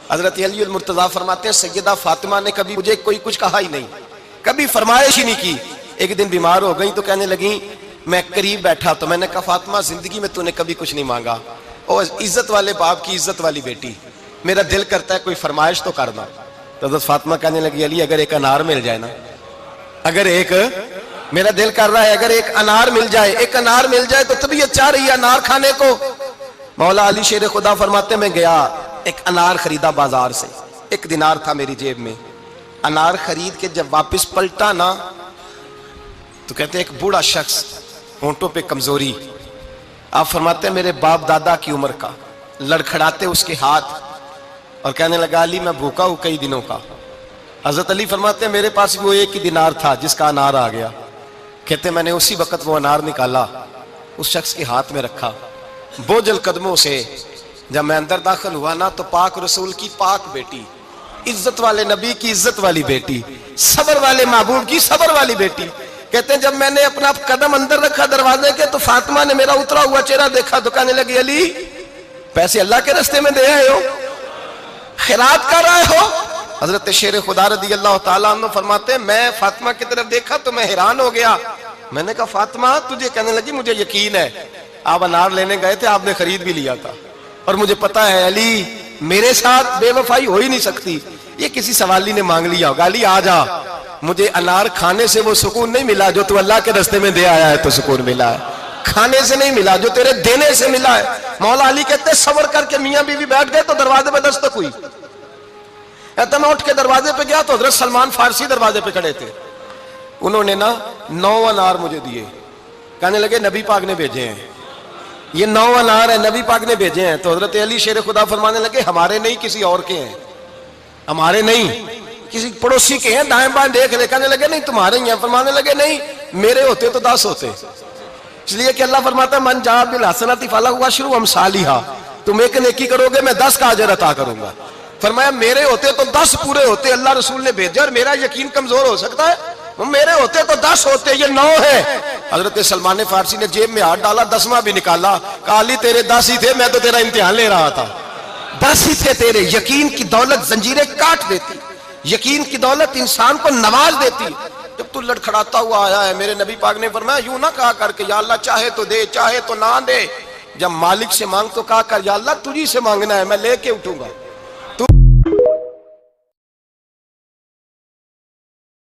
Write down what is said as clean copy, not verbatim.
حضرت علی المرتضیٰ فرماتے ہیں سیدہ فاطمہ نے کبھی مجھے کوئی کچھ کہا ہی نہیں، کبھی فرمائش ہی نہیں کی۔ ایک دن بیمار ہو گئی تو کہنے لگیں، میں قریب بیٹھا تو میں نے کہا فاطمہ زندگی میں تو نے کبھی کچھ نہیں مانگا، اور عزت والے باپ کی عزت والی بیٹی، میرا دل کرتا ہے کوئی فرمائش تو کرنا۔ تو حضرت فاطمہ کہنے لگی علی اگر ایک انار مل جائے نا، اگر ایک، میرا دل کر رہا ہے اگر ایک انار مل جائے، ایک انار مل جائے تو طبیعت چاہ رہی ہے انار کھانے کو۔ مولا علی شیر خدا فرماتے میں گیا، ایک انار خریدا بازار سے، 1 دینار تھا میری جیب میں، انار خرید کے جب واپس پلٹا نا تو کہتے ہیں ایک بوڑھا شخص، ہونٹوں پہ کمزوری، آپ فرماتے ہیں میرے باپ دادا کی عمر کا، لڑکھڑاتے اس کے ہاتھ اور کہنے لگا علی میں بھوکا ہوں کئی دنوں کا۔ حضرت علی فرماتے ہیں میرے پاس وہ 1 ہی دینار تھا جس کا انار آ گیا۔ کہتے ہیں میں نے اسی وقت وہ انار نکالا، اس شخص کے ہاتھ میں رکھا، بوجھل قدموں سے جب میں اندر داخل ہوا نا تو پاک رسول کی پاک بیٹی، عزت والے نبی کی عزت والی بیٹی، صبر والے محبوب کی صبر والی بیٹی، کہتے ہیں جب میں نے اپنا قدم اندر رکھا دروازے کے تو فاطمہ نے میرا اترا ہوا چہرہ دیکھا تو کہنے لگی علی پیسے اللہ کے راستے میں دے آئے ہو، خیرات کر رہے ہو؟ حضرت شیر خدا رضی اللہ تعالیٰ عنہ فرماتے ہیں میں فاطمہ کی طرف دیکھا تو میں حیران ہو گیا، میں نے کہا فاطمہ تجھے؟ کہنے لگی مجھے یقین ہے آپ انار لینے گئے تھے، آپ نے خرید بھی لیا تھا، اور مجھے پتا ہے علی میرے ساتھ بے وفائی ہو ہی نہیں سکتی، یہ کسی سوالی نے مانگ لیا ہوگا، علی آ جا، مجھے انار کھانے سے وہ سکون نہیں ملا جو تو اللہ کے راستے میں دے آیا ہے تو سکون ملا ہے، کھانے سے نہیں ملا جو تیرے دینے سے ملا ہے۔ مولا علی کہتے ہیں صبر کر کے میاں بیوی بیٹھ گئے تو دروازے پہ دستک ہوئی، کہتا میں اٹھ کے دروازے پہ گیا تو حضرت سلمان فارسی دروازے پہ کھڑے تھے، انہوں نے نا 9 انار مجھے دیے، کہنے لگے نبی پاک نے بھیجے ہیں، یہ 9 انار ہیں نبی پاک نے بھیجے ہیں۔ تو حضرت علی شیر خدا فرمانے لگے ہمارے نہیں کسی اور کے ہیں، ہمارے نہیں کسی پڑوسی کے ہیں، دائیں بائیں دیکھ لے، کہنے لگے نہیں تمہارے ہی ہیں، فرمانے لگے نہیں میرے ہوتے تو 10 ہوتے، اس لیے کہ اللہ فرماتا ہے من جاء بالحسنۃ فلہ عشر امثالھا، تم ایک نیکی کرو گے میں 10 کا اجر عطا کروں گا۔ فرمایا میرے ہوتے تو 10 پورے ہوتے، اللہ رسول نے بھیجا اور میرا یقین کمزور ہو سکتا ہے، میرے ہوتے تو 10 ہوتے، یہ 9 ہے۔ حضرت سلمان فارسی نے جیب میں ہاتھ ڈالا، 10واں بھی نکالا، کہا علی تیرے 10 ہی تھے، میں تو تیرا امتحان لے رہا تھا، 10 ہی تھے تیرے۔ یقین کی دولت زنجیریں کاٹ دیتی، یقین کی دولت انسان کو نواز دیتی۔ جب تو لڑکھڑاتا ہوا آیا ہے، میرے نبی پاک نے فرمایا یوں نہ کہا کر کے یا اللہ چاہے تو دے چاہے تو نہ دے، جب مالک سے مانگ تو کہا کر یا اللہ تجھی سے مانگنا ہے میں لے کے اٹھوں گا۔